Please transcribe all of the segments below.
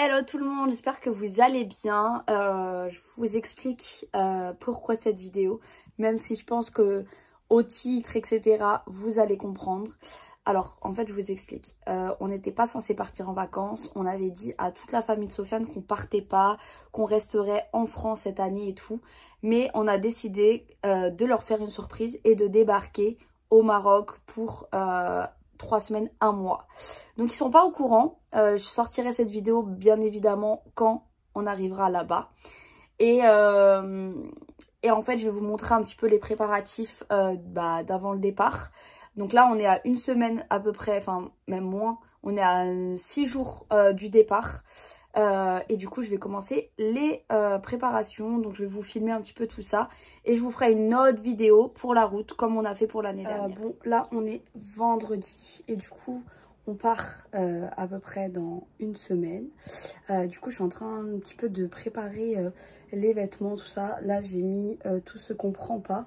Hello tout le monde, j'espère que vous allez bien. Je vous explique pourquoi cette vidéo, même si je pense que au titre, etc., vous allez comprendre. Alors, en fait, je vous explique. On n'était pas censé partir en vacances. On avait dit à toute la famille de Sofiane qu'on partait pas, qu'on resterait en France cette année et tout. Mais on a décidé de leur faire une surprise et de débarquer au Maroc pour 3 semaines, 1 mois. Donc ils sont pas au courant. Je sortirai cette vidéo bien évidemment quand on arrivera là-bas. Et en fait je vais vous montrer un petit peu les préparatifs d'avant le départ. Donc là on est à 1 semaine à peu près, enfin même moins. On est à 6 jours du départ. Et du coup je vais commencer les préparations. Donc je vais vous filmer un petit peu tout ça. Et je vous ferai une autre vidéo pour la route comme on a fait pour l'année dernière. Bon là on est vendredi et du coup on part à peu près dans 1 semaine. Du coup je suis en train un petit peu de préparer les vêtements, tout ça. Là j'ai mis tout ce qu'on prend pas.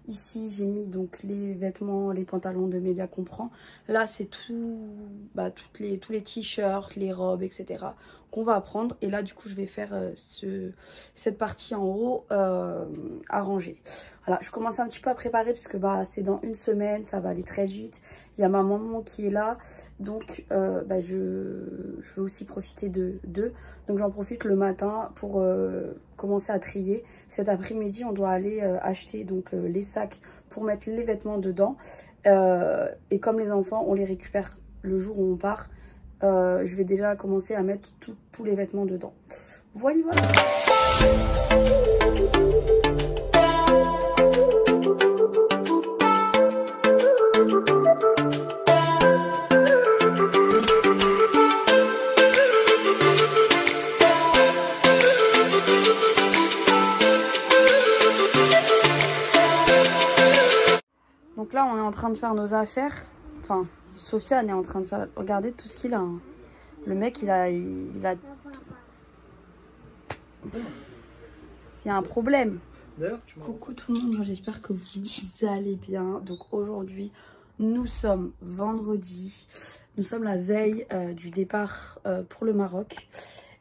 Ici j'ai mis donc les vêtements, les pantalons de Mélia qu'on prend. Là c'est tout, tous les t-shirts, les robes, etc. qu'on va prendre. Et là du coup je vais faire cette partie en haut à ranger. Voilà, je commence un petit peu à préparer puisque c'est dans 1 semaine, ça va aller très vite. Il y a ma maman qui est là, donc je veux aussi profiter d'eux. Donc j'en profite le matin pour commencer à trier. Cet après-midi, on doit aller acheter donc les sacs pour mettre les vêtements dedans. Et comme les enfants, on les récupère le jour où on part, je vais déjà commencer à mettre tous les vêtements dedans. Voilà, voilà. Donc là, on est en train de faire nos affaires. Enfin, Sofiane est en train de faire... Regardez tout ce qu'il a. Hein. Le mec, il a... Il y a un problème. Coucou tout le monde, j'espère que vous allez bien. Donc aujourd'hui, nous sommes vendredi. Nous sommes la veille du départ pour le Maroc.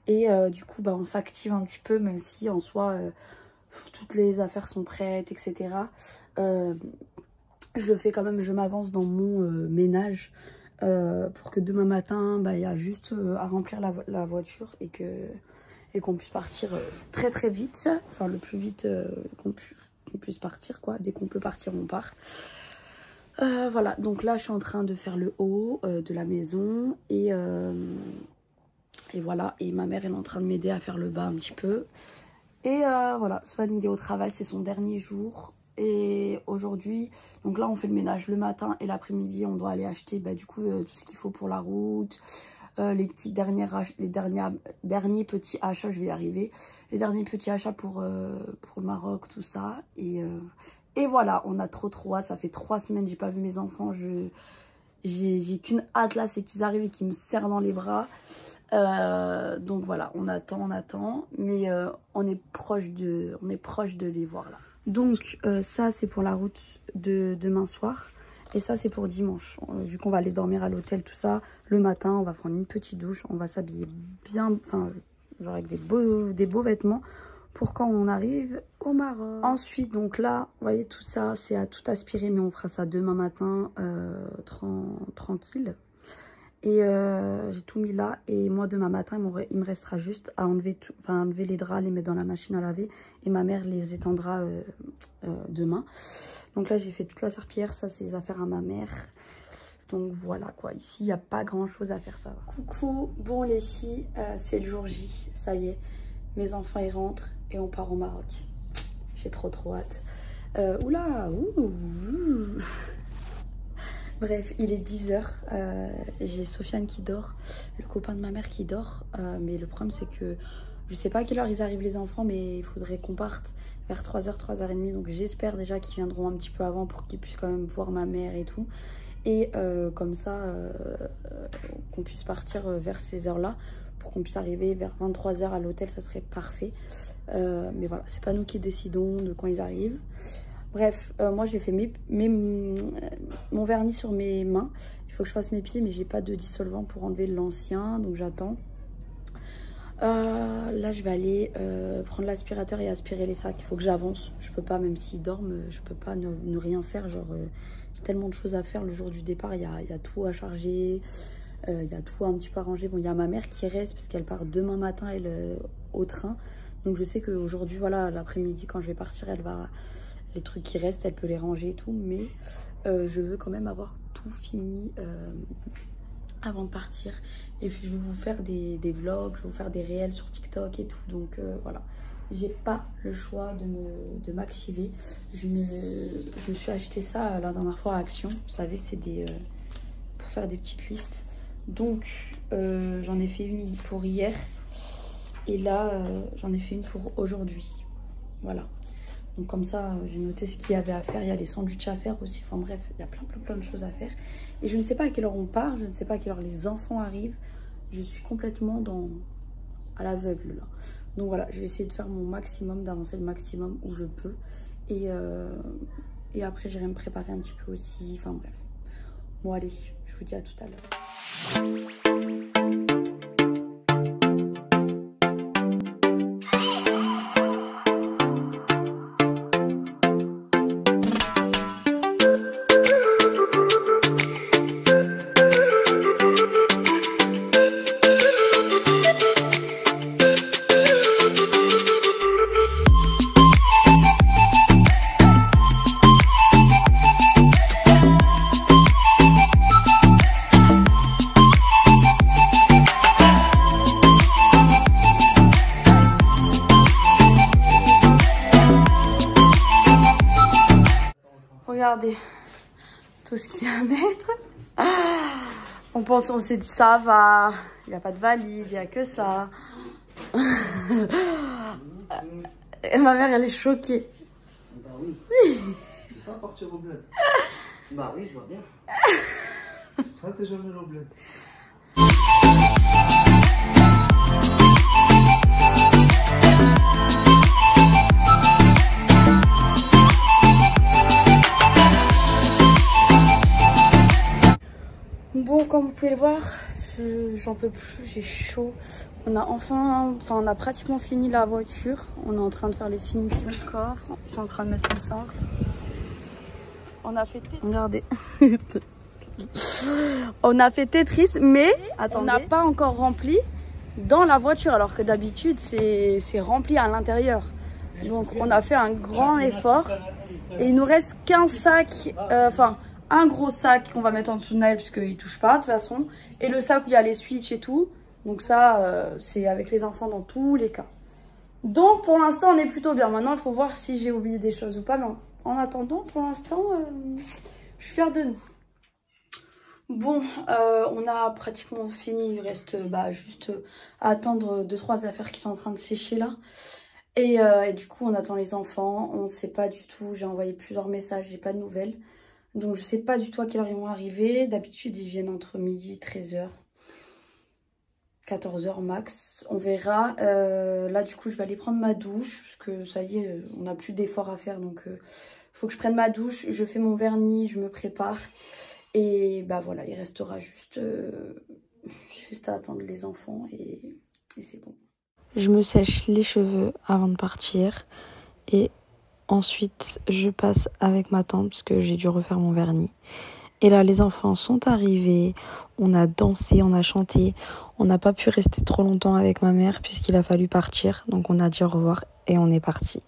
Et du coup, on s'active un petit peu, même si en soi, toutes les affaires sont prêtes, etc. Je fais quand même, je m'avance dans mon ménage pour que demain matin, il y a juste à remplir la voiture et qu'on puisse partir très très vite. Enfin, le plus vite qu'on puisse partir, quoi. Dès qu'on peut partir, on part. Voilà, donc là, je suis en train de faire le haut de la maison et voilà. Et ma mère, elle est en train de m'aider à faire le bas un petit peu. Et voilà, Swan, il est au travail, c'est son dernier jour. Et aujourd'hui, donc là on fait le ménage le matin et l'après-midi on doit aller acheter du coup tout ce qu'il faut pour la route, les derniers petits achats, je vais y arriver, les derniers petits achats pour le Maroc, tout ça. Et voilà, on a trop hâte, ça fait 3 semaines j'ai pas vu mes enfants, j'ai qu'une hâte là, c'est qu'ils arrivent et qu'ils me serrent dans les bras. Donc voilà, on attend, mais on est proche de les voir là. Donc ça c'est pour la route de demain soir et ça c'est pour dimanche. Vu qu'on va aller dormir à l'hôtel, tout ça, le matin on va prendre une petite douche, on va s'habiller bien, enfin genre avec des beaux vêtements pour quand on arrive au Maroc. Ensuite donc là, vous voyez tout ça c'est à tout aspirer, mais on fera ça demain matin tranquille. Et j'ai tout mis là et moi demain matin il me restera juste à enlever les draps, les mettre dans la machine à laver et ma mère les étendra demain. Donc là j'ai fait toute la serpillière, ça c'est les affaires à ma mère. Donc voilà quoi, ici il n'y a pas grand chose à faire, ça va. Coucou, bon les filles, c'est le jour J, ça y est, mes enfants ils rentrent et on part au Maroc. J'ai trop hâte. Oula, Bref, il est 10 h, j'ai Sofiane qui dort, le copain de ma mère qui dort, mais le problème c'est que je sais pas à quelle heure ils arrivent les enfants, mais il faudrait qu'on parte vers 3 h, 3 h 30, donc j'espère déjà qu'ils viendront un petit peu avant pour qu'ils puissent quand même voir ma mère et tout, et comme ça qu'on puisse partir vers ces heures là, pour qu'on puisse arriver vers 23 h à l'hôtel, ça serait parfait, mais voilà, c'est pas nous qui décidons de quand ils arrivent. Bref, moi j'ai fait mon vernis sur mes mains. Il faut que je fasse mes pieds, mais j'ai pas de dissolvant pour enlever l'ancien, donc j'attends. Là, je vais aller prendre l'aspirateur et aspirer les sacs. Il faut que j'avance. Je peux pas, même s'ils dorment, je peux pas ne rien faire. Genre, j'ai tellement de choses à faire le jour du départ. Il y a tout à charger, il y a tout un petit peu à ranger. Bon, il y a ma mère qui reste parce qu'elle part demain matin, elle, au train. Donc, je sais qu'aujourd'hui, voilà, l'après-midi, quand je vais partir, elle va... Les trucs qui restent, elle peut les ranger et tout. Mais je veux quand même avoir tout fini avant de partir. Et puis je vais vous faire des vlogs, je vais vous faire des réels sur TikTok et tout. Donc voilà, j'ai pas le choix de m'activer. Je me suis acheté ça la dernière fois à Action. Vous savez, c'est des pour faire des petites listes. Donc j'en ai fait une pour hier. Et là, j'en ai fait une pour aujourd'hui. Voilà. Donc comme ça, j'ai noté ce qu'il y avait à faire. Il y a les sandwichs à faire aussi. Enfin bref, il y a plein de choses à faire. Et je ne sais pas à quelle heure on part. Je ne sais pas à quelle heure les enfants arrivent. Je suis complètement à l'aveugle là. Donc voilà, je vais essayer de faire mon maximum, d'avancer le maximum où je peux. Et après, j'irai me préparer un petit peu aussi. Enfin bref. Bon allez, je vous dis à tout à l'heure. Regardez tout ce qu'il y a à mettre. On s'est dit ça va. Il n'y a pas de valise, il n'y a que ça. Et ma mère, elle est choquée. Bah oui. C'est ça partir au bled. Bah oui, je vois bien. C'est pour ça que t'es jamais allé au bled. Bon, comme vous pouvez le voir, j'en peux plus, j'ai chaud. On a pratiquement fini la voiture. On est en train de faire les finitions du coffre. Ils sont en train de mettre le sang. On a fait Tetris. Regardez. On a fait Tetris, mais attendez, on n'a pas encore rempli dans la voiture, alors que d'habitude c'est rempli à l'intérieur. Donc on a fait un grand effort. Et il nous reste qu'un sac, un gros sac qu'on va mettre en dessous de Naël parce qu'il ne touche pas de toute façon. Et le sac où il y a les switches et tout. Donc ça, c'est avec les enfants dans tous les cas. Donc pour l'instant, on est plutôt bien. Maintenant, il faut voir si j'ai oublié des choses ou pas. Mais en attendant, pour l'instant, je suis fière de nous. Bon, on a pratiquement fini. Il reste juste à attendre 2-3 affaires qui sont en train de sécher là. Et du coup, on attend les enfants. On ne sait pas du tout. J'ai envoyé plusieurs messages, j'ai pas de nouvelles. Donc je sais pas du tout à quelle heure ils vont arriver. D'habitude ils viennent entre midi et 13h. 14h max. On verra. Là du coup je vais aller prendre ma douche. Parce que ça y est, on n'a plus d'efforts à faire. Donc faut que je prenne ma douche. Je fais mon vernis, je me prépare. Et bah voilà, il restera juste à attendre les enfants. Et c'est bon. Je me sèche les cheveux avant de partir. Et ensuite, je passe avec ma tante parce que j'ai dû refaire mon vernis. Et là, les enfants sont arrivés. On a dansé, on a chanté. On n'a pas pu rester trop longtemps avec ma mère puisqu'il a fallu partir. Donc, on a dit au revoir et on est parti.